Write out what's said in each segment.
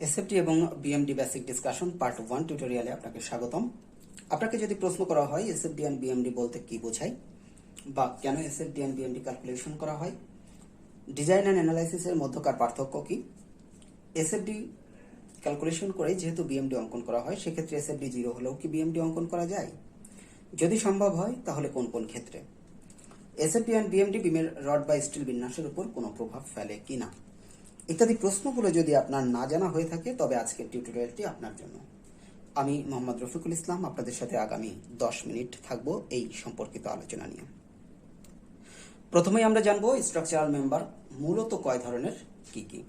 SFT এবং BMD basic discussion part 1 টিউটোরিয়ালে আপনাকে স্বাগতম। আপনাকে যদি প্রশ্ন করা হয় এসএফটি এন্ড বিএমডি বলতে কি বোঝায় বা কেন এসএফটি এন্ড বিএমডি ক্যালকুলেশন করা হয়, ডিজাইন এন্ড অ্যানালাইসিসের মধ্যকার পার্থক্য কি, এসএফডি ক্যালকুলেশন করে যেহেতু বিএমডি অঙ্কন করা হয় সেক্ষেত্রে এসএফডি 0 হলেও কি বিএমডি অঙ্কন করা যায়, যদি সম্ভব হয় তাহলে কোন কোন ক্ষেত্রে, এসএফটি এন্ড বিএমডি বিমের রড বা স্টিল বিন্যাসের উপর কোনো প্রভাব ফেলে কিনা ইত্যাদি প্রশ্নগুলো যদি আপনার না জানা হয়ে থাকে তবে আজকের টিউটোরিয়ালটি আপনার জন্য। আমি মোহাম্মদ রফিকুল ইসলাম আপনাদের সাথে আগামী 10 মিনিট থাকবো এই সম্পর্কিত আলোচনা নিয়ে। প্রথমেই আমরা জানবো স্ট্রাকচারাল মেম্বার মূলত কয় ধরনের, কি কি।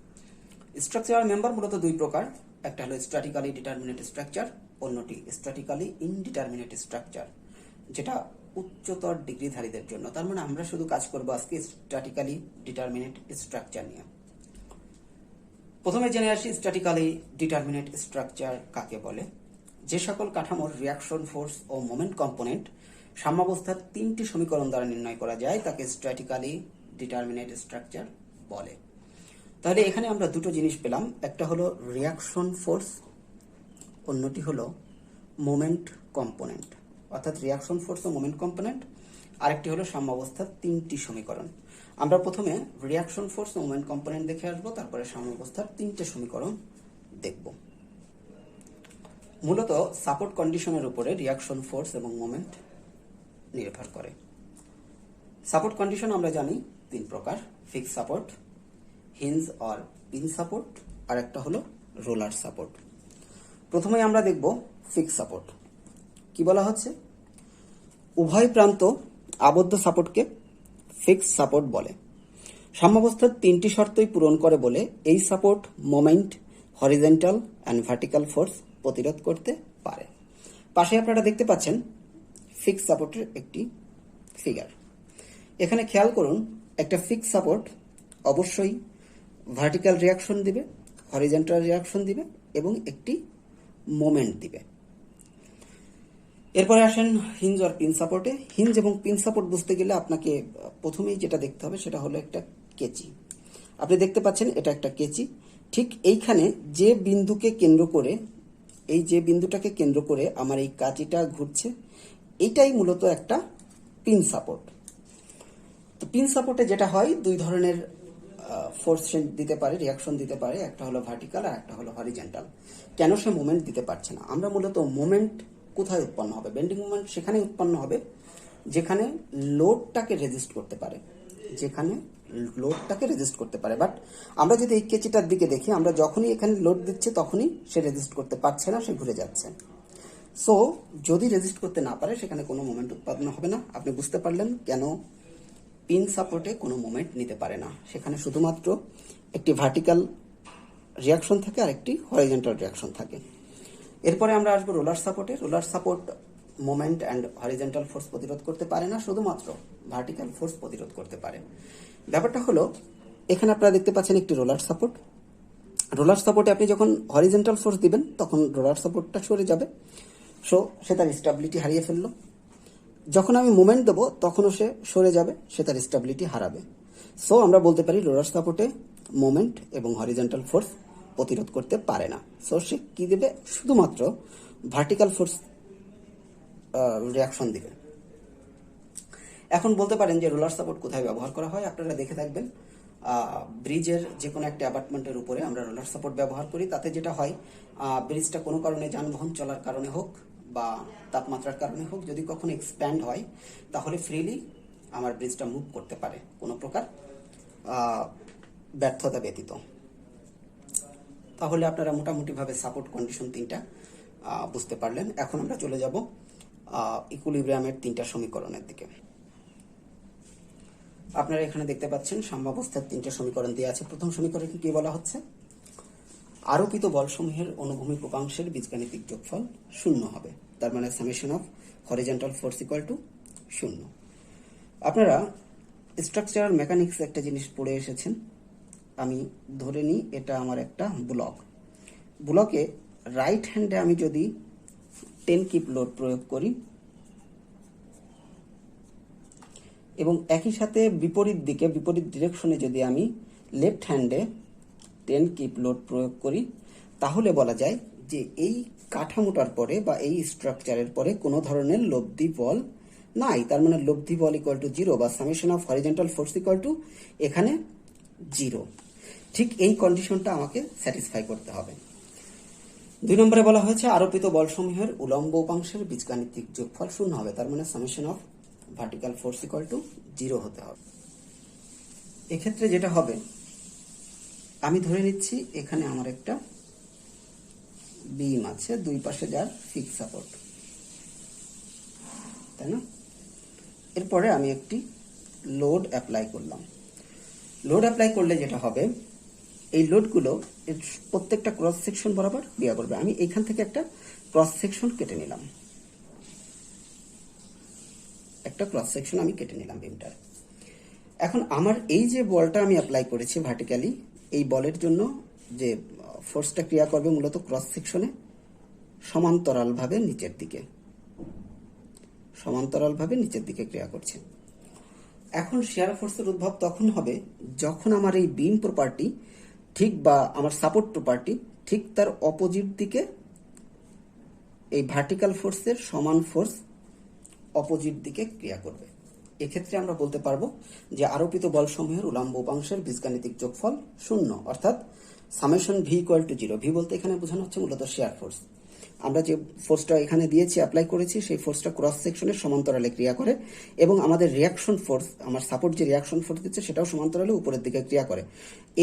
স্ট্রাকচারাল মেম্বার মূলত দুই প্রকার, একটা হলো স্ট্যাটিক্যালি ডিটারমিনেট স্ট্রাকচার, অন্যটি স্ট্যাটিক্যালি ইনডিটারমিনেট স্ট্রাকচার, যেটা উচ্চতর ডিগ্রিধারীদের জন্য। তার মানে আমরা শুধু কাজ করবো আজকে স্ট্যাটিক্যালি ডিটারমিনেট স্ট্রাকচার নিয়ে। প্রথমে জেনে আসি স্ট্যাটিক্যালি ডিটারমিনেট স্ট্রাকচার কাকে বলে। যে সকল কাঠামোর রিয়াকশন ফোর্স ও মোমেন্ট কম্পোনেন্ট সাম্যাবস্থার 3টি সমীকরণ দ্বারা নির্ণয় করা যায় তাকে স্ট্যাটিক্যালি ডিটারমিনেট স্ট্রাকচার বলে। তাহলে এখানে আমরা দুটো জিনিস পেলাম, একটা হলো রিয়াকশন ফোর্স, অন্যটি হলো মোমেন্ট কম্পোনেন্ট, অর্থাৎ রিয়াকশন ফোর্স ও মোমেন্ট কম্পোনেন্ট, আরেকটি হলো সাম্যাবস্থার 3টি সমীকরণ। আমরা প্রথমে রিয়াকশন ফোর্স ও মোমেন্ট কম্পোনেন্ট দেখে আসবো, তারপরে সাম্যাবস্থার 3টে সমীকরণ দেখব। মূলত সাপোর্ট কন্ডিশনের উপরে রিয়াকশন ফোর্স এবং মোমেন্ট নির্ভর করে। সাপোর্ট কন্ডিশন আমরা জানি 3 প্রকার, fix support, hinge or pin support, আর একটা হলো রোলার সাপোর্ট। প্রথমে আমরা দেখব ফিক্স সাপোর্ট। কি বলা হচ্ছে, উভয় প্রান্ত আবদ্ধ সাপোর্টকে ফিক্স সাপোর্ট বলে। সাম্যাবস্থার 3টি শর্তই পূরণ করে বলে এই support moment, horizontal and vertical force প্রতিরোধ করতে পারে। পাশে আপনারা দেখতে পাচ্ছেন ফিক্স সাপোর্টের একটি ফিগার। এখানে খেয়াল করুন, একটা ফিক্স সাপোর্ট অবশ্যই ভার্টিক্যাল রিয়াকশন দিবে, হরিজন্টাল রিয়াকশন দিবে এবং একটি মোমেন্ট দিবে। এরপরে আসেন হিঞ্জ আর পিন সাপোর্টে। হিঞ্জ এবং পিন সাপোর্ট বুঝতে গেলে আপনাকে প্রথমেই যেটা দেখতে হবে সেটা হলো একটা কেচি। আপনি দেখতে পাচ্ছেন এটা একটা কেচি। ঠিক এইখানে যে বিন্দুকে কেন্দ্র করে, এই যে বিন্দুটাকে কেন্দ্র করে আমার এই কাঁচিটা ঘুরছে, এইটাই মূলত একটা পিন সাপোর্ট। তো পিন সাপোর্টে যেটা হয়, দুই ধরনের ফোর্স দিতে পারে, রিয়াকশন দিতে পারে, একটা হলো ভার্টিক্যাল আর একটা হলো হরিজন্টাল। কেন সে মোমেন্ট দিতে পারছে না, আমরা মূলত মোমেন্ট কোথায় উৎপন্ন হবে, বেন্ডিং মোমেন্ট সেখানে উৎপন্ন হবে যেখানে লোডটাকে রেজিস্ট করতে পারে, যেখানে লোডটাকে রেজিস্ট করতে পারে। বাট আমরা যদি এই কেচিটার দিকে দেখি, আমরা যখনই এখানে লোড দিচ্ছে তখনই সে রেজিস্ট করতে পারছে না, সে ঘুরে যাচ্ছে। সো যদি রেজিস্ট করতে না পারে সেখানে কোনো মোমেন্ট উৎপন্ন হবে না। আপনি বুঝতে পারলেন কেন পিন সাপোর্টে কোনো মোমেন্ট নিতে পারে না, সেখানে শুধুমাত্র একটি ভার্টিক্যাল রিয়াকশন থাকে আর একটি হরিজন্টাল রিয়াকশন থাকে। এরপরে আমরা আসবো রোলার সাপোর্টে। Roller support moment and horizontal force প্রতিরোধ করতে পারে না, শুধুমাত্র ভার্টিক্যাল ফোর্স প্রতিরোধ করতে পারে। ব্যাপারটা হলো, এখানে আপনারা দেখতে পাচ্ছেন একটি রোলার সাপোর্ট। রোলার সাপোর্টে আপনি যখন হরিজন্টাল ফোর্স দিবেন তখন রোলার সাপোর্টটা সরে যাবে, সে তার স্টেবিলিটি হারিয়ে ফেললো। যখন আমি মোমেন্ট দেবো তখনও সে সরে যাবে, সে তার স্টেবিলিটি হারাবে। সো আমরা বলতে পারি রোলার সাপোর্টে মোমেন্ট এবং হরিজন্টাল ফোর্স প্রতিরোধ করতে পারে না। সো সে কি দেবে, শুধুমাত্র ভার্টিক্যাল ফোর্স রিয়াকশন দিবে। এখন বলতে পারেন যে রোলার সাপোর্ট কোথায় ব্যবহার করা হয়। আপনারা দেখে থাকবেন ব্রিজের যে কোনো একটা অ্যাবাটমেন্টের উপরে আমরা রোলার সাপোর্ট ব্যবহার করি। তাতে যেটা হয়, ব্রিজটা কোনো কারণে যানবাহন চলার কারণে হোক বা তাপমাত্রার কারণে হোক, যদি কখনো এক্সপ্যান্ড হয় তাহলে ফ্রিলি আমার ব্রিজটা মুভ করতে পারে, কোনো প্রকার ব্যর্থতা ব্যতীত। তাহলে আপনারা মোটামুটিভাবে সাপোর্ট কন্ডিশন 3টা বুঝতে পারলেন। এখন আমরা চলে যাব ইকুইলিব্রিয়ামের 3টা সমীকরণের দিকে। আপনারা এখানে দেখতে পাচ্ছেন সাম্যাবস্থার 3টে সমীকরণ দেওয়া আছে। প্রথম সমীকরণে কি বলা হচ্ছে, আরোপিত বলসমূহের অনুভূমিক উপাংশের বীজগাণিতিক যোগফল 0 হবে। তার মানে summation of horizontal force equal to 0। আপনারা স্ট্রাকচারাল মেকানিক্স একটা জিনিস পড়ে এসেছেন। আমি ধরে নিই এটা আমার একটা ব্লক। ব্লকে রাইট হ্যান্ডে আমি যদি 10 কিপ লোড প্রয়োগ করি এবং একই সাথে বিপরীত দিকে, বিপরীত ডিরেকশনে যদি আমি লেফট হ্যান্ডে 10 কিপ লোড প্রয়োগ করি, তাহলে বলা যায় যে এই কাঠামোটার পরে বা এই স্ট্রাকচারের পরে কোনো ধরনের লব্ধি বল নাই। তার মানে লব্ধি বল ইকুয়াল টু জিরো বা summation of horizontal force equal to এখানে জিরো। ঠিক এই কন্ডিশনটা আমাকে স্যাটিসফাই করতে হবে। 2 নম্বরে বলা হয়েছে আরোপিত বলসমূহের উলম্ব উপাংশের বীজগাণিতিক যোগফল শূন্য হবে। তার মানে summation of vertical force equal to zero হতে হবে। এক্ষেত্রে যেটা হবে, আমি ধরে নিচ্ছি এখানে আমার একটা বিম আছে, দুই পাশে যার ফিক্স সাপোর্ট, তাই না? এরপরে আমি একটি লোড অ্যাপ্লাই করলাম। লোড অ্যাপ্লাই করলে যেটা হবে, এই লোডগুলো প্রত্যেকটা ক্রস সেকশন বরাবর ক্রিয়া করবে। আমি এইখান থেকে একটা ক্রস সেকশন কেটে নিলাম, একটা ক্রস সেকশন আমি কেটে নিলাম বিমটার। এখন আমার এই যে বলটা আমি অ্যাপ্লাই করেছি ভার্টিক্যালি, এই বলের জন্য যে ফোর্সটা ক্রিয়া করবে মূলত ক্রস সেকশনে সমান্তরালভাবে নিচের দিকে ক্রিয়া করছে। এখন শিয়ার ফোর্সের উদ্ভব তখন হবে যখন আমার এই বিম প্রপার্টি ঠিক বা আমার সাপোর্ট প্রপার্টি ঠিক তার অপোজিট দিকে এই ভার্টিক্যাল ফোর্সের সমান ফোর্স অপোজিট দিকে ক্রিয়া করবে। এক্ষেত্রে আমরা বলতে পারবো যে আরোপিত বলসমূহের উলম্ব উপাংশের বীজগাণিতিক যোগফল শূন্য, অর্থাৎ summation V equal to zero. V বলতে এখানে বোঝানো হচ্ছে মূলত শেয়ার ফোর্স। আমরা যে ফোর্সটা এখানে দিয়েছি, অ্যাপ্লাই করেছি, সেই ফোর্সটা ক্রস সেকশনের সমান্তরালে ক্রিয়া করে এবং আমাদের রিয়াকশন ফোর্স, আমার সাপোর্ট যে রিয়াকশন ফোর্স দিচ্ছে সেটাও সমান্তরালে উপরের দিকে ক্রিয়া করে।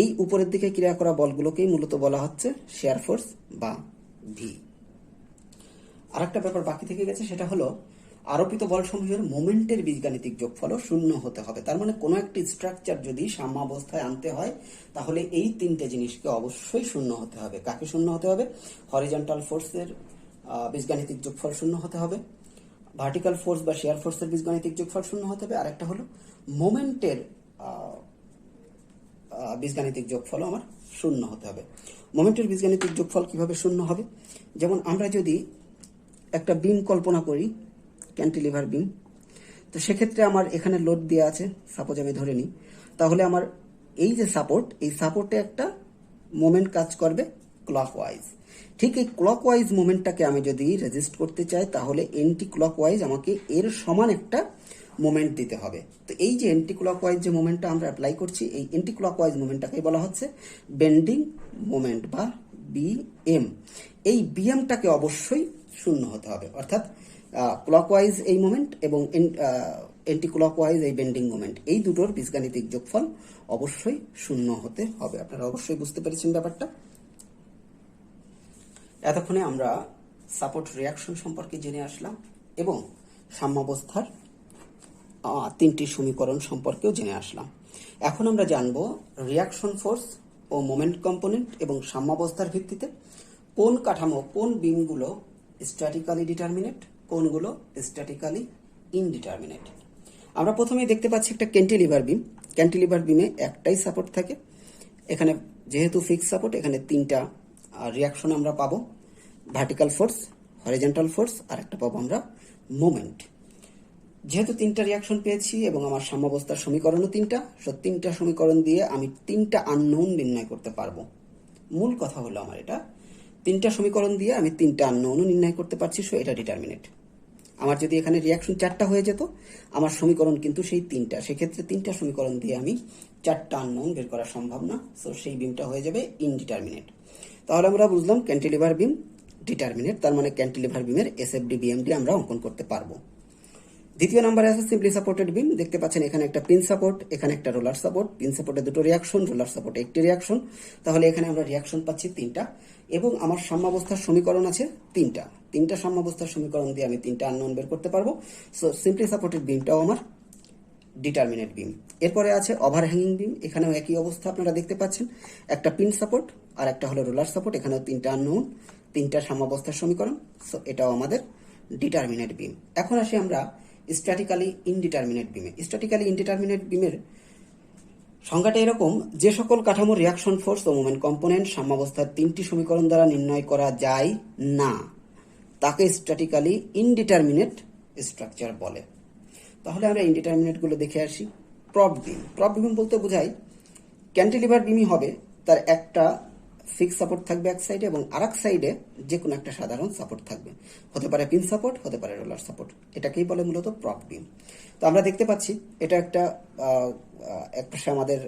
এই উপরের দিকে ক্রিয়া করা বলগুলোকেই মূলত বলা হচ্ছে শেয়ার ফোর্স বা ভি। আরেকটা ব্যাপার বাকি থেকে গেছে, সেটা হলো আরোপিত বলসমূহের মোমেন্টের বীজগাণিতিক যোগফলও শূন্য হতে হবে। তার মানে কোনো একটি স্ট্রাকচার যদি সাম্যাবস্থায় আনতে হয় তাহলে এই তিনটে জিনিসকে অবশ্যই শূন্য হতে হবে। কাকে শূন্য হতে হবে? হরিজন্টাল ফোর্সের বীজগাণিতিক যোগফল শূন্য হতে হবে, ভার্টিক্যাল ফোর্স বা শেয়ার ফোর্সের বীজগাণিতিক যোগফল শূন্য হতে হবে, আরেকটা হলো মোমেন্টের বীজগাণিতিক যোগফলও আমার শূন্য হতে হবে। মোমেন্টের বীজগাণিতিক যোগফল কিভাবে শূন্য হবে? যেমন আমরা যদি একটা বিম কল্পনা করি, ক্যান্টিলিভার বিম, তো সেক্ষেত্রে আমার এখানে লোড দেওয়া আছে, সাপোজ আমি ধরে নিই, তাহলে আমার এই যে সাপোর্ট, এই সাপোর্টে একটা মোমেন্ট কাজ করবে ক্লকওয়াইজ। ঠিক এই ক্লকওয়াইজ মোমেন্টটাকে আমি যদি রেজিস্ট করতে চাই তাহলে এন্টি ক্লকওয়াইজ আমাকে এর সমান একটা মোমেন্ট দিতে হবে। তো এই যে এন্টি ক্লকওয়াইজ যে মোমেন্টটা আমরা অ্যাপ্লাই করছি, এই এন্টি ক্লকওয়াইজ মোমেন্টটাকে বলা হচ্ছে বেন্ডিং মোমেন্ট বা বিএম। এই বিএমটাকে অবশ্যই শূন্য হতে হবে, অর্থাৎ ক্লকওয়াইজ এই মোমেন্ট এবং এন্টি ক্লকওয়াইজ এই বেন্ডিং মোমেন্ট, এই দুটোর বীজগাণিতিক যোগফল অবশ্যই শূন্য হতে হবে। আপনারা অবশ্যই বুঝতে পেরেছেন ব্যাপারটা। এতক্ষণে আমরা সাপোর্ট রিয়াকশন সম্পর্কে জেনে আসলাম এবং সাম্যাবস্থার তিনটি সমীকরণ সম্পর্কেও জেনে আসলাম। এখন আমরা জানব রিয়াকশন ফোর্স ও মোমেন্ট কম্পোনেন্ট এবং সাম্যাবস্থার ভিত্তিতে কোন কাঠামো, কোন বিমগুলো স্ট্যাটিক্যালি ডিটারমিনেট, কোনগুলো স্ট্যাটিক্যালি ইনডিটারমিনেট। আমরা প্রথমেই দেখতে পাচ্ছি একটা ক্যান্টিলিভার বিম। ক্যান্টিলিভার বিমে একটাই সাপোর্ট থাকে। এখানে যেহেতু ফিক্স সাপোর্ট, এখানে তিনটা রিয়াকশন আমরা পাবো, ভার্টিক্যাল ফোর্স, হরিজন্টাল ফোর্স, আর একটা পাবো আমরা মোমেন্ট। যেহেতু তিনটা রিয়াকশন পেয়েছি এবং আমার সাম্যাবস্থার সমীকরণও তিনটা, তিনটা সমীকরণ দিয়ে আমি তিনটা আননোন নির্ণয় করতে পারবো। মূল কথা হলো আমার এটা, তিনটা সমীকরণ দিয়ে আমি তিনটা আননোনও নির্ণয় করতে পারছি, সো এটা ডিটারমিনেট। আমার যদি এখানে রিয়াকশন চারটা হয়ে যেত, আমার সমীকরণ কিন্তু সেই তিনটা, সেক্ষেত্রে তিনটা সমীকরণ দিয়ে আমি চারটা আননোন বের করা সম্ভব না, সো সেই বিমটা হয়ে যাবে ইনডিটারমিনেট। তাহলে আমরা বুঝলাম ক্যান্টিলিভার বিম ডিটারমিনেট, তার মানে ক্যান্টিলিভার বিমের এসএফডি বিএমডি আমরা অঙ্কন করতে পারবো। দ্বিতীয় নম্বরে আছে সিম্পলি সাপোর্টেড বিম। দেখতে পাচ্ছেন এখানে একটা পিন সাপোর্ট, এখানে একটা রোলার সাপোর্ট। পিন সাপোর্টে দুটো রিয়াকশন, রোলার সাপোর্টে একটি রিয়াকশন। তাহলে এখানে আমরা রিয়াকশন পাচ্ছি তিনটা এবং আমার সাম্যাবস্থার সমীকরণ আছে তিনটা। তিনটা সাম্যাবস্থার সমীকরণ দিয়ে আমি তিনটা আননোন বের করতে পারবো। সো সিম্পলি সাপোর্টেড বিমটাও আমার ডিটারমিনেট বিম। এরপরে আছে ওভারহ্যাঙ্গিং বিম। এখানেও একই অবস্থা আপনারা দেখতে পাচ্ছেন, একটা পিন সাপোর্ট আর একটা হলো রোলার সাপোর্ট। এখানেও তিনটা আননোন, তিনটা সাম্যাবস্থার সমীকরণ, সো এটাও আমাদের ডিটারমিনেট বিম। এখন আসি আমরা স্ট্যাটিক্যালি ইনডিটারমিনেট বিমে। স্ট্যাটিক্যালি ইনডিটারমিনেট বিমের সংজ্ঞাটা এরকম: যে সকল কাঠামো রিয়াকশন ফোর্স ও মোমেন্ট কম্পোনেন্ট সাম্যাবস্থার তিনটি সমীকরণ দ্বারা নির্ণয় করা যায় না তাকে স্ট্যাটিক্যালি ইনডিটারমিনেট স্ট্রাকচার বলে। তাহলে আমরা ইনডিটারমিনেট গুলো দেখে আসি। প্রপ বিম। প্রপ বিম বলতে বোঝায় ক্যান্টিলিভার বিমই হবে, তার একটা ফিক্স সাপোর্ট থাকবে এক সাইডে এবং আরেক সাইডে যে কোনো একটা সাধারণ সাপোর্ট থাকবে, হতে পারে পিন সাপোর্ট, হতে পারে রোলার সাপোর্ট। এটাকেই বলে মূলত প্রপ বিম। তো আমরা দেখতে পাচ্ছি এটা একটা এক পাশে আমাদের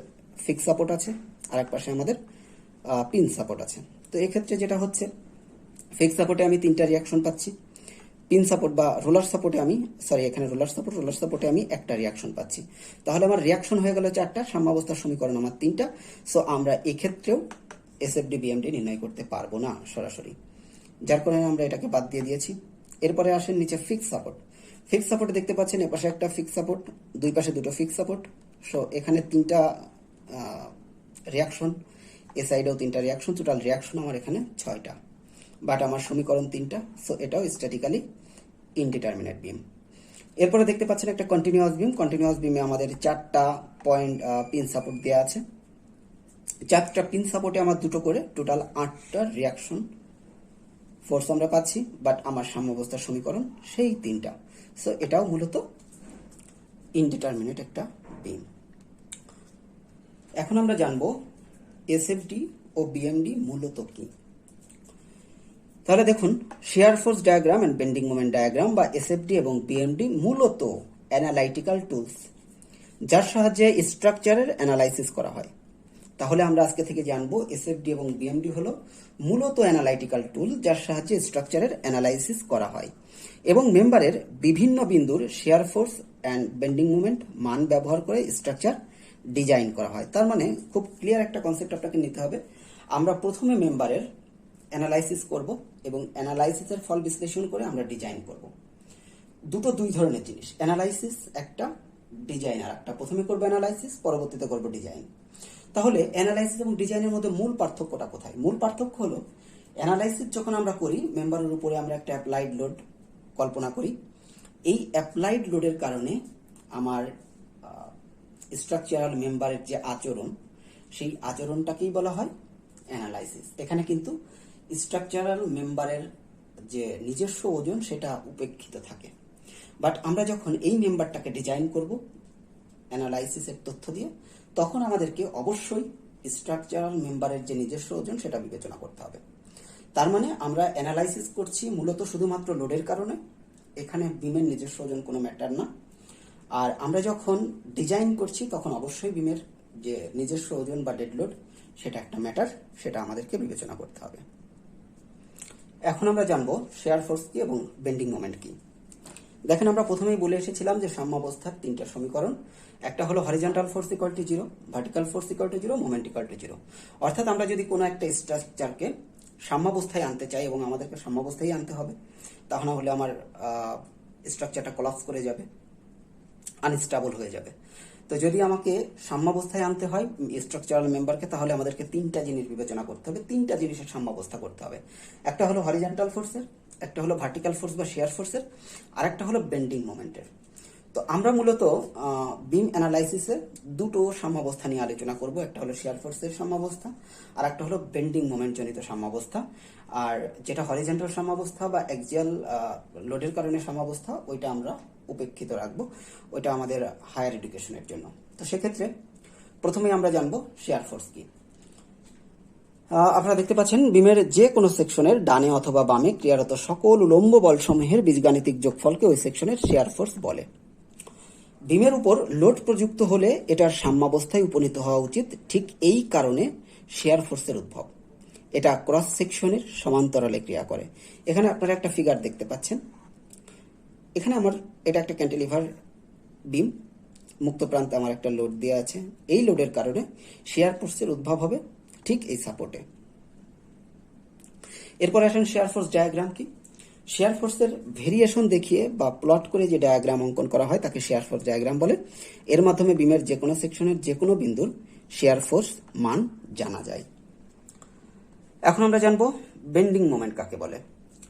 ফিক্স সাপোর্ট আছে আর এক পাশে আমাদের পিন সাপোর্ট আছে। তো এক্ষেত্রে যেটা হচ্ছে, ফিক্স সাপোর্টে আমি 3টা রিয়াকশন পাচ্ছি, পিন সাপোর্ট বা রোলার সাপোর্টে আমি এখানে রোলার সাপোর্টে আমি একটা রিয়াকশন পাচ্ছি। তাহলে আমার রিয়াকশন হয়ে গেল 4টা, সাম্যাবস্থার সমীকরণ আমার 3টা। সো আমরা এক্ষেত্রেও এসএফডি বিএমডি নির্ণয় করতে পারবো না সরাসরি, যার কারণে আমরা এটাকে বাদ দিয়ে দিয়েছি। এরপরে আসেন নিচে ফিক্স সাপোর্ট। ফিক্স সাপোর্ট দেখতে পাচ্ছেন এপাশে একটা ফিক্স সাপোর্ট, দুই পাশে দুটো ফিক্স সাপোর্ট। সো এখানে 3টা রিয়াকশন, এ সাইডেও 3টা রিয়াকশন, টোটাল রিয়াকশন আমার এখানে 6টা, বাট আমার সমীকরণ 3টা। সো এটাও স্ট্যাটিক্যালি ইনডিটারমিনেট বিম। এরপরে দেখতে পাচ্ছেন একটা কন্টিনিউয়াস বিম। কন্টিনিউয়াস বিমে আমাদের 4টা পয়েন্ট পিন সাপোর্ট দেওয়া আছে। 4টা পিন সাপোর্টে আমার 2টো করে, টোটাল 8টা রিয়াকশন ফোর্স আমরা পাচ্ছি, বাট আমার সাম্যাবস্থার সমীকরণ সেই 3টা। সো এটাও মূলত ইনডিটারমিনেট একটা বিম। এখন আমরা জানবো এসএফডি ও বিএমডি মূলত কি। তাহলে দেখুন, share force diagram and bending moment diagram বা এসএফডি এবং বিএমডি মূলত অ্যানালাইটিক্যাল টুলস, যার সাহায্যে স্ট্রাকচারের অ্যানালাইসিস করা হয়। তাহলে আমরা আজকে থেকে জানবো এসএফডি এবং বিএমডি হলো মূলত অ্যানালাইটিক্যাল টুল, যার সাহায্যে স্ট্রাকচারের অ্যানালাইসিস করা হয় এবং মেম্বারের বিভিন্ন বিন্দুর share force and bending moment মান ব্যবহার করে স্ট্রাকচার ডিজাইন করা হয়। তার মানে খুব ক্লিয়ার একটা কনসেপ্ট আপনাকে নিতে হবে। আমরা প্রথমে মেম্বারের অ্যানালাইসিস করব এবং অ্যানালাইসিসের ফল বিশ্লেষণ করে আমরা ডিজাইন করব। দুই ধরনের জিনিস, অ্যানালাইসিস একটা, ডিজাইন আর একটা। প্রথমে করবো অ্যানালাইসিস, পরবর্তীতে করবো ডিজাইন। তাহলে অ্যানালাইসিস এবং ডিজাইনের মধ্যে মূল পার্থক্যটা কোথায়? মূল পার্থক্য হলো, অ্যানালাইসিস যখন আমরা করি, মেম্বারের উপরে আমরা একটা অ্যাপ্লাইড লোড কল্পনা করি। এই অ্যাপ্লাইড লোডের কারণে আমার স্ট্রাকচারাল মেম্বারের যে আচরণ, সেই আচরণটাকেই বলা হয় অ্যানালাইসিস। এখানে কিন্তু স্ট্রাকচারাল মেম্বারের যে নিজস্ব ওজন সেটা উপেক্ষিত থাকে। বাট আমরা যখন এই মেম্বারটাকে ডিজাইন করব অ্যানালাইসিসের তথ্য দিয়ে, তখন আমাদেরকে অবশ্যই স্ট্রাকচারাল মেম্বারের যে নিজস্ব ওজন সেটা বিবেচনা করতে হবে। তার মানে আমরা অ্যানালাইসিস করছি মূলত শুধুমাত্র লোডের কারণে, এখানে বিমের নিজস্ব ওজন কোনো ম্যাটার না। আর আমরা যখন ডিজাইন করছি তখন অবশ্যই বিমের যে নিজস্ব ওজন বা ডেড লোড সেটা একটা ম্যাটার, সেটা আমাদেরকে বিবেচনা করতে হবে। এখন আমরা জানবো শেয়ার ফোর্স কি এবং বেন্ডিং মোমেন্ট কি। দেখেন, আমরা প্রথমেই বলে এসেছিলাম যে সাম্যাবস্থার 3টা সমীকরণ। একটা হলো horizontal force equal to 0, vertical force equal to 0, moment equal to 0। অর্থাৎ আমরা যদি কোনো একটা স্ট্রাকচারকে সাম্যাবস্থায় আনতে চাই এবং আমাদেরকে সাম্যাবস্থায় আনতে হবে, তাহলে হলে আমার স্ট্রাকচারটা কোলাপস করে যাবে, আনস্টেবল হয়ে যাবে। তো যদি আমাকে সাম্যাবস্থায় আনতে হয় স্ট্রাকচারাল মেম্বারকে, তাহলে আমাদেরকে 3টা জিনিস বিবেচনা করতে হবে, 3টা জিনিসের সাম্যাবস্থা করতে হবে। একটা হলো হরিজন্টাল ফোর্সের, একটা হলো ভার্টিক্যাল ফোর্স বা শেয়ার ফোর্সের, আর একটা হলো বেন্ডিং মোমেন্টের। তো আমরা মূলত বিম অ্যানালাইসিসে 2টো সাম্যাবস্থা নিয়ে আলোচনা করব। একটা হলো শেয়ার ফোর্সের সাম্যাবস্থা, আর একটা হলো বেন্ডিং মোমেন্ট জনিত সাম্যাবস্থা। আর যেটা হরিজন্টাল সাম্যাবস্থা বা অ্যাক্সিয়াল লোডের কারণে সাম্যাবস্থা, ওইটা আমরা উপেক্ষিত রাখবো, ওইটা আমাদের হায়ার এডুকেশনের জন্য। তো সেক্ষেত্রে প্রথমে আমরা জানবো শেয়ার ফোর্স কি। আপনারা দেখতে পাচ্ছেন বিমের যে কোনো সেকশনের ডানে অথবা বামে ক্রিয়ারত সকল উলম্ব বলসমূহের বীজগাণিতিক যোগফলকে ওই সেকশনের শেয়ার ফোর্স বলে। বিমের উপর লোড প্রযুক্ত হলে এটার সাম্যাবস্থায় উপনীত হওয়া উচিত, ঠিক এই কারণে শেয়ার ফোর্সের উদ্ভব। এটা ক্রস সেকশনের সমান্তরালে ক্রিয়া করে। এখানে আপনারা একটা ফিগার দেখতে পাচ্ছেন। এখানে আমার এটা একটা ক্যান্টিলিভার বিম, মুক্ত প্রান্তে আমার একটা লোড দেওয়া আছে। এই লোডের কারণে শেয়ার ফোর্সের উদ্ভব হবে ঠিক এই সাপোর্টে। এরপর আসেন শেয়ার ফোর্স ডায়াগ্রাম কি। শেয়ার ফোর্সের ভেরিয়েশন দেখিয়ে বা প্লট করে যে ডায়াগ্রাম অঙ্কন করা হয় তাকে শেয়ার ফোর্স ডায়াগ্রাম বলে। এর মাধ্যমে বিমের যে কোনো সেকশনের যে কোনো বিন্দুর শেয়ার ফোর্স মান জানা যায়। এখন আমরা জানবো বেন্ডিং মোমেন্ট কাকে বলে।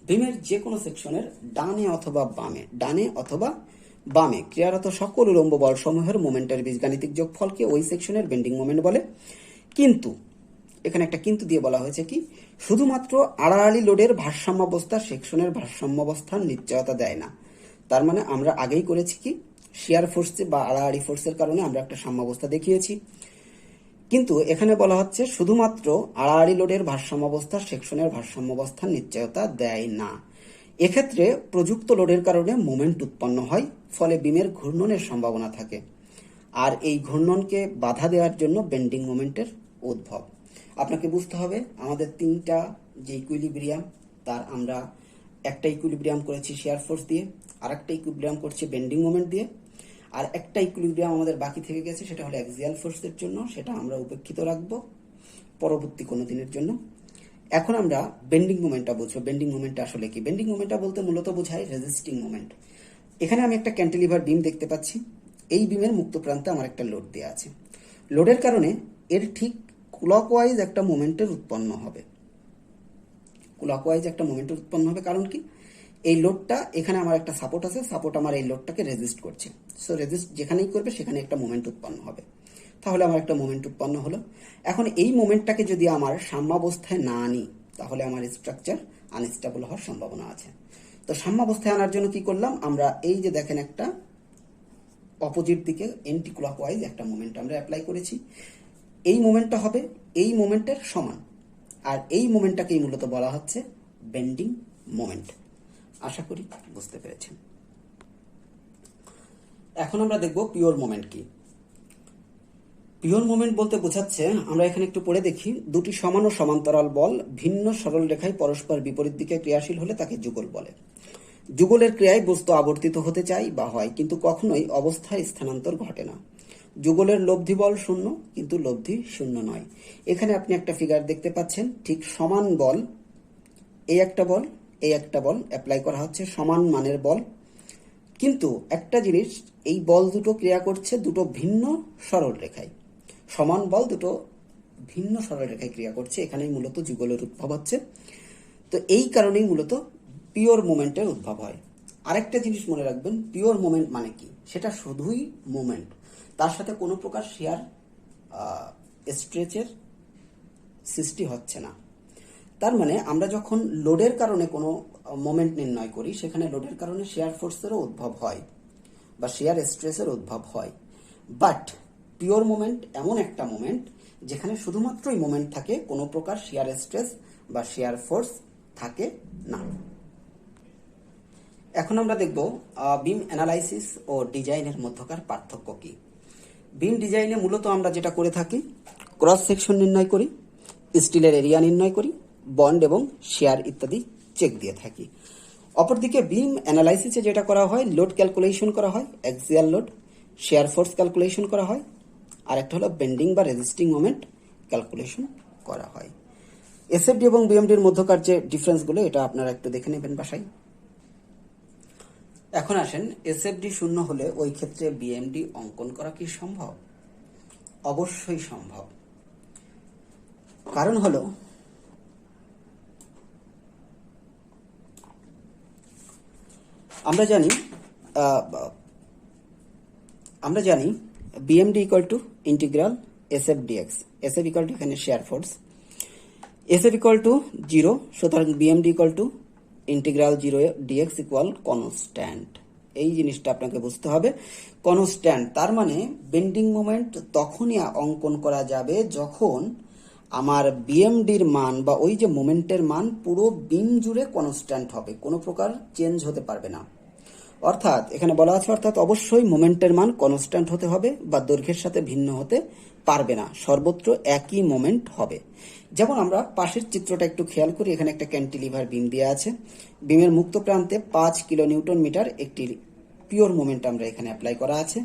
বিমের যে কোনো সেকশনের ডানে অথবা বামে ক্রিয়ারত সকল উলম্ব বলসমূহের মোমেন্টের বীজগাণিতিক যোগফলকে ওই সেকশনের বেন্ডিং মোমেন্ট বলে। কিন্তু এখানে একটা কিন্তু দিয়ে বলা হয়েছে কি, শুধুমাত্র আড়াআড়ি লোডের ভারসাম্যাবস্থা সেকশনের ভারসাম্যাবস্থার নিশ্চয়তা দেয় না। তার মানে আমরা আগেই করেছি কি, শেয়ার ফোর্সে বা আড়াআড়ি ফোর্সের কারণে আমরা একটা সাম্যাবস্থা দেখিয়েছি। কিন্তু এখানে বলা হচ্ছে শুধুমাত্র আড়াআড়ি লোডের ভারসাম্যাবস্থা সেকশনের ভারসাম্যাবস্থার নিশ্চয়তা দেয় না। এক্ষেত্রে প্রযুক্ত লোডের কারণে মোমেন্ট উৎপন্ন হয়, ফলে বিমের ঘূর্ণনের সম্ভাবনা থাকে। আর এই ঘূর্ণনকে বাধা দেওয়ার জন্য বেন্ডিং মোমেন্টের উদ্ভব। আপনাকে বুঝতে হবে আমাদের তিনটা যে ইকুইলিব্রিয়াম, তার আমরা একটা ইকুইলিব্রিয়াম করেছি শিয়ার ফোর্স দিয়ে, আর একটা ইকুইলিব্রিয়াম করছি বেন্ডিং মোমেন্ট দিয়ে, আর একটা ইকুইলিব্রিয়াম আমাদের বাকি থেকে গেছে, সেটা হলো অ্যাক্সিয়াল ফোর্সের জন্য, সেটা আমরা উপেক্ষিত রাখবো পরবর্তী কোনো দিনের জন্য। এখন আমরা বেন্ডিং মোমেন্টটা বুঝবো। বেন্ডিং মোমেন্টটা আসলে কি? বেন্ডিং মোমেন্টটা বলতে মূলত বোঝায় রেজিস্টিং মোমেন্ট। এখানে আমি একটা ক্যান্টিলিভার বিম দেখতে পাচ্ছি। এই বিমের মুক্ত প্রান্তে আমার একটা লোড দেওয়া আছে। লোডের কারণে এর ঠিক ক্লকওয়াইজ একটা মোমেন্টের উৎপন্ন হবে। ক্লকওয়াইজ একটা মোমেন্টের উৎপন্ন হবে, কারণ কি? এই লোডটা, এখানে আমার একটা সাপোর্ট আছে, সাপোর্ট আমার এই লোডটাকে রেজিস্ট করছে। সো রেজিস্ট যেখানেই করবে সেখানে একটা মোমেন্ট উৎপন্ন হবে। তাহলে আমার একটা মোমেন্ট উৎপন্ন হলো। এখন এই মোমেন্টটাকে যদি আমার সাম্যাবস্থায় না আনি, তাহলে আমার স্ট্রাকচার আনস্টেবল হওয়ার সম্ভাবনা আছে। তো সাম্যাবস্থায় আনার জন্য কি করলাম? আমরা এই যে দেখেন একটা অপোজিট দিকে এন্টি ক্লকওয়াইজ একটা মোমেন্ট আমরা অ্যাপ্লাই করেছি। এই মোমেন্টটা হবে এই মোমেন্টের সমান, আর এই মোমেন্টটাকেই মূলত বলা হচ্ছে বেন্ডিং মোমেন্ট। আশা করি বুঝতে পেরেছেন। এখন আমরা দেখব পিওর মোমেন্ট কি। পিওর মোমেন্ট বলতে বোঝাচ্ছে, আমরা এখানে একটু পড়ে দেখি, দুটি সমান ও সমান্তরাল বল ভিন্ন সরল রেখায় পরস্পর বিপরীত দিকে ক্রিয়াশীল হলে তাকে যুগল বলে। যুগলের ক্রিয়ায় বস্তু আবর্তিত হতে চায় বা হয়, কিন্তু কখনোই অবস্থায় স্থানান্তর ঘটে না। যুগলের লব্ধি বল শূন্য, কিন্তু লব্ধি শূন্য নয়। এখানে আপনি একটা ফিগার দেখতে পাচ্ছেন, ঠিক সমান বল, এই একটা বল, এই একটা বল অ্যাপ্লাই করা হচ্ছে, সমান মানের বল। কিন্তু একটা জিনিস, এই বল দুটো ক্রিয়া করছে দুটো ভিন্ন সরল রেখায়। সমান বল দুটো ভিন্ন সরল রেখায় ক্রিয়া করছে, এখানেই মূলত যুগলের উদ্ভব হচ্ছে। তো এই কারণেই মূলত পিওর মোমেন্টের উদ্ভব হয়। আরেকটা জিনিস মনে রাখবেন, পিওর মোমেন্ট মানে কি? সেটা শুধুই মোমেন্ট, তার সাথে কোনো প্রকার শেয়ার স্ট্রেচের সৃষ্টি হচ্ছে না। তার মানে আমরা যখন লোডের কারণে কোনো মোমেন্ট নির্ণয় করি, সেখানে লোডের কারণে শেয়ার ফোর্সেরও উদ্ভব হয় বা শেয়ার স্ট্রেসের উদ্ভব হয়। বাট পিওর মোমেন্ট এমন একটা মোমেন্ট যেখানে শুধুমাত্রই মোমেন্ট থাকে, কোনো প্রকার শেয়ার স্ট্রেস বা শেয়ার ফোর্স থাকে না। এখন আমরা দেখব বিম অ্যানালাইসিস ও ডিজাইনের মধ্যকার পার্থক্য কি। বিম ডিজাইনে মূলত আমরা যেটা করে থাকি, ক্রস সেকশন নির্ণয় করি, স্টিলের এরিয়া নির্ণয় করি, বন্ড এবং শেয়ার ইত্যাদি চেক দিয়ে থাকি। অপরদিকে বিম অ্যানালাইসিসে যেটা করা হয়, লোড ক্যালকুলেশন করা হয়, axial load, share force calculation করা হয়, আর একটা হলো বেন্ডিং বা রেজিস্টিং মোমেন্ট ক্যালকুলেশন করা হয়। এসএফডি এবং বিএমডির মধ্যকার যে ডিফারেন্সগুলো, এটা আপনারা একটু দেখে নেবেন বাসায়। এখন আসেন, এসএফডি শূন্য হলে ওই ক্ষেত্রে বিএমডি অঙ্কন করা কি সম্ভব? অবশ্যই সম্ভব। কারণ হলো, আমরা জানি BMD equal to integral SF dx. SF equal to এখানে shear force, SF equal to 0, সুতরাং BMD equal to integral 0 dx equal constant. এই জিনিসটা আপনাকে বুঝতে হবে, কনস্ট্যান্ট। তার মানে বেন্ডিং মোমেন্ট তখনই অঙ্কন করা যাবে যখন আমার বিএমডির মান বা ওই যে মোমেন্টের মান পুরো বিম জুড়ে কনস্ট্যান্ট হবে, কোনো প্রকার চেঞ্জ হতে পারবে না। অর্থাৎ এখানে বলা আছে, অর্থাৎ অবশ্যই মোমেন্টের মান কনস্ট্যান্ট হতে হবে বা দৈর্ঘ্যের সাথে ভিন্ন হতে পারবে না, সর্বত্র একই মোমেন্ট হবে। যেমন আমরা পাশের চিত্রটা একটু খেয়াল করি, এখানে একটা ক্যান্টিলিভার বিম দেওয়া আছে, বিমের মুক্ত প্রান্তে 5 কিলো নিউটন মিটার একটি পিওর মোমেন্ট আমরা এখানে অ্যাপ্লাই করা আছে।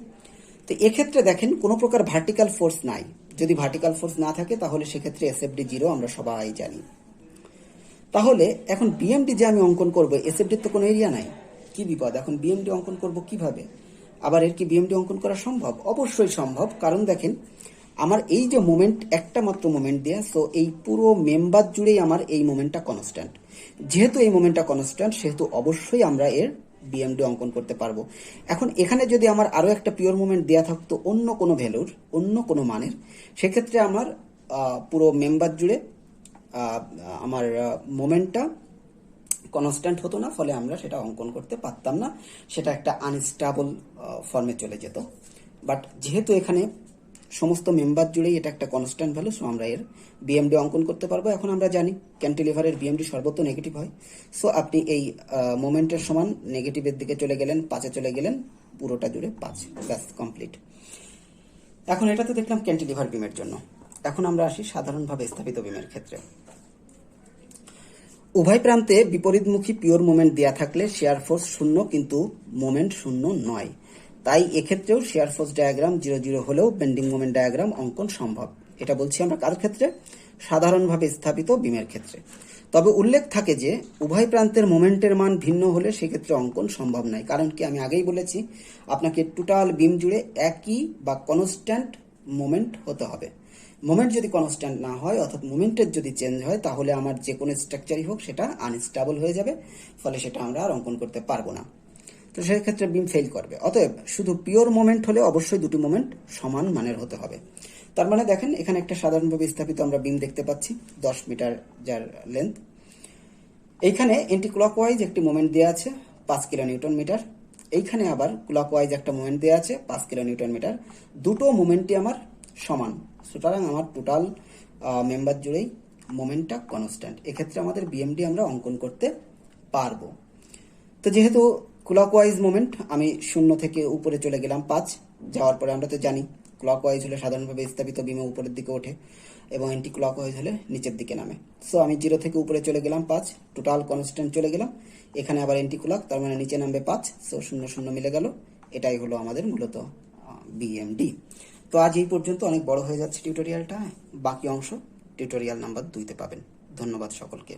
তো এক্ষেত্রে দেখেন কোনো প্রকার ভার্টিক্যাল ফোর্স নাই। যদি ভার্টিক্যাল ফোর্স না থাকে তাহলে সেক্ষেত্রে এসএফডি 0 আমরা সবাই জানি। তাহলে এখন বিএমডি যে আমি অঙ্কন করব, এসএফডির তো কোনো এরিয়া নাই, কি বিপদ। এখন বিএমডি অঙ্কন করব কিভাবে? আবার এর কি বিএমডি অঙ্কন করা সম্ভব? অবশ্যই সম্ভব। কারণ দেখেন, আমার এই যে মোমেন্ট, একটা মাত্র মোমেন্ট দেয়া, সো এই পুরো মেম্বার জুড়েই আমার এই মোমেন্টটা কনস্ট্যান্ট। যেহেতু এই মোমেন্টটা কনস্ট্যান্ট, সেহেতু অবশ্যই আমরা এর বিএমডি অঙ্কন করতে পারবো। এখন এখানে যদি আমার আরো একটা পিওর মোমেন্ট দেয়া থাকতো অন্য কোনো ভ্যালুর, অন্য কোনো মানের, সেক্ষেত্রে আমার পুরো মেম্বার জুড়ে আমার মোমেন্টটা কনস্ট্যান্ট হতো না, ফলে আমরা সেটা অঙ্কন করতে পারতাম না, সেটা একটা আনস্টেবল ফর্মে চলে যেত। বাট যেহেতু এখানে সমস্ত মেম্বার জুড়েই এটা একটা কনস্ট্যান্ট ভ্যালু, সো আমরা এর বিএমডি অঙ্কন করতে পারবো। এখন আমরা জানি ক্যান্টিলিভারের বিএমডি সর্বত্র নেগেটিভ হয়, সো আপনি এই মোমেন্টের সমান নেগেটিভের দিকে চলে গেলেন, 5-এ চলে গেলেন, পুরোটা জুড়ে 5, ব্যাস কমপ্লিট। এখন এটা তো দেখলাম ক্যান্টিলিভার বিমের জন্য। এখন আমরা আসি সাধারণভাবে স্থাপিত বিমের ক্ষেত্রে। উভয় প্রান্তে বিপরীতমুখী পিওর মোমেন্ট দেয়া থাকলে শেয়ার ফোর্স 0 কিন্তু মোমেন্ট 0 নয়, তাই এক্ষেত্রেও শেয়ার ফোর্স ডায়াগ্রাম 0-0 হলেও বেন্ডিং মোমেন্ট ডায়াগ্রাম অঙ্কন সম্ভব। এটা বলছি আমরা কার ক্ষেত্রে? সাধারণভাবে স্থাপিত বিমের ক্ষেত্রে। তবে উল্লেখ থাকে যে উভয় প্রান্তের মোমেন্টের মান ভিন্ন হলে সেক্ষেত্রে অঙ্কন সম্ভব নয়। কারণ কি, আমি আগেই বলেছি আপনাকে টোটাল বিম জুড়ে একই বা কনস্ট্যান্ট মোমেন্ট হতে হবে। মোমেন্ট যদি কনস্ট্যান্ট না হয়, অর্থাৎ মোমেন্টের যদি চেঞ্জ হয়, তাহলে আমার যে কোনো স্ট্রাকচারই হোক সেটা আনস্টেবল হয়ে যাবে, ফলে সেটা আমরা আর অঙ্কন করতে পারবো না। তো সেক্ষেত্রে বিম ফেল করবে। অতএব শুধু পিওর মোমেন্ট হলে অবশ্যই দুটি মোমেন্ট সমান মানের হতে হবে। তার মানে দেখেন এখানে একটা সাধারণভাবে স্থাপিত আমরা বিম দেখতে পাচ্ছি, 10 মিটার যার লেন্থ। এইখানে এন্টি ক্লকওয়াইজ একটি মোমেন্ট দেওয়া আছে 5 কিলো নিউটন মিটার, এইখানে আবার ক্লকওয়াইজ একটা মোমেন্ট দেওয়া আছে 5 কিলো নিউটন মিটার। দুটো মোমেন্টই আমার সমান, সুতরাং আমার টোটাল মেম্বার জুড়েই মোমেন্টটা কনস্ট্যান্ট। এক্ষেত্রে আমাদের বিএমডি আমরা অঙ্কন করতে পারবো। তো যেহেতু ক্লকওয়াইজ মোমেন্ট, আমি 0 থেকে উপরে চলে গেলাম 5, যাওয়ার পরে আমরা তো জানি ক্লকওয়াইজ হলে সাধারণভাবে স্থাপিত বিমে উপরের দিকে ওঠে এবং এন্টি ক্লকওয়াইজ হলে নিচের দিকে নামে। সো আমি 0 থেকে উপরে চলে গেলাম 5, টোটাল কনস্ট্যান্ট চলে গেলাম। এখানে আবার এন্টি ক্লক, তার মানে নিচে নামবে 5, সো 0-0 মিলে গেল। এটাই হলো আমাদের মূলত বিএমডি। তো আজ এই পর্যন্ত, অনেক বড় হয়ে যাচ্ছে টিউটোরিয়ালটা। বাকি অংশ টিউটোরিয়াল নাম্বার 2-তে পাবেন। ধন্যবাদ সকলকে।